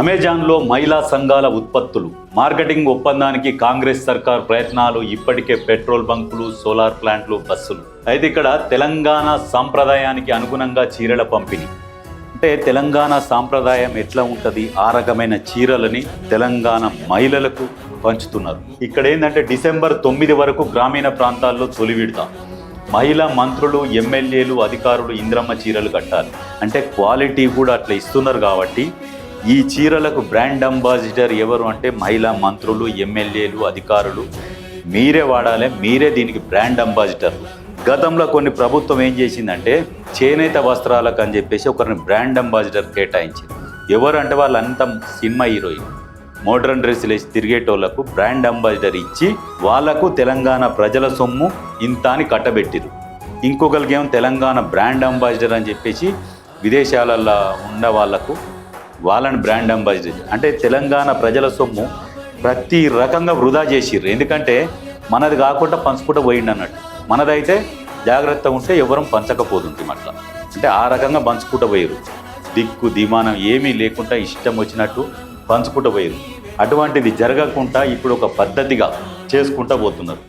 అమెజాన్లో మహిళా సంఘాల ఉత్పత్తులు మార్కెటింగ్ ఒప్పందానికి కాంగ్రెస్ సర్కార్ ప్రయత్నాలు. ఇప్పటికే పెట్రోల్ బంకులు, సోలార్ ప్లాంట్లు, బస్సులు. అయితే ఇక్కడ తెలంగాణ సాంప్రదాయానికి అనుగుణంగా చీరల పంపిణీ. అంటే తెలంగాణ సాంప్రదాయం ఎట్లా ఉంటుంది, ఆ రకమైన చీరలని తెలంగాణ మహిళలకు పంచుతున్నారు. ఇక్కడ ఏంటంటే డిసెంబర్ 9 వరకు గ్రామీణ ప్రాంతాల్లో తొలి విడత మహిళా మంత్రులు, ఎమ్మెల్యేలు, అధికారులు ఇంద్రమ్మ చీరలు కట్టాలి. అంటే క్వాలిటీ కూడా అట్లా ఇస్తున్నారు. కాబట్టి ఈ చీరలకు బ్రాండ్ అంబాసిడర్ ఎవరు అంటే మహిళా మంత్రులు, ఎమ్మెల్యేలు, అధికారులు. మీరే వాడాలి, మీరే దీనికి బ్రాండ్ అంబాసిడర్. గతంలో కొన్ని ప్రభుత్వం ఏం చేసిందంటే చేనేత వస్త్రాలకు అని చెప్పేసి ఒకరిని బ్రాండ్ అంబాసిడర్ కేటాయించింది. ఎవరు అంటే వాళ్ళంతా సినిమా హీరోయిన్, మోడర్న్ డ్రెస్సులు వేసి తిరిగేటోళ్లకు బ్రాండ్ అంబాసిడర్ ఇచ్చి వాళ్లకు తెలంగాణ ప్రజల సొమ్ము ఇంత అని కట్టబెట్టిరు. ఇంకొకరికేమో తెలంగాణ బ్రాండ్ అంబాసిడర్ అని చెప్పేసి విదేశాలలో ఉన్న వాళ్ళని బ్రాండ్ అంబాసిడర్. అంటే తెలంగాణ ప్రజల సొమ్ము ప్రతి రకంగా వృధా చేసిర్రు. ఎందుకంటే మనది కాకుండా పంచుకుంటూ పోయిండు అన్నట్టు. మనదైతే జాగ్రత్తగా ఉంటే ఎవరం పంచకపోతుంది అట్లా. అంటే ఆ రకంగా పంచుకుంటూ పోయారు. దిక్కు దిమానం ఏమీ లేకుండా ఇష్టం వచ్చినట్టు పంచుకుంటూ పోయారు. అటువంటిది జరగకుండా ఇప్పుడు ఒక పద్ధతిగా చేసుకుంటూ పోతున్నారు.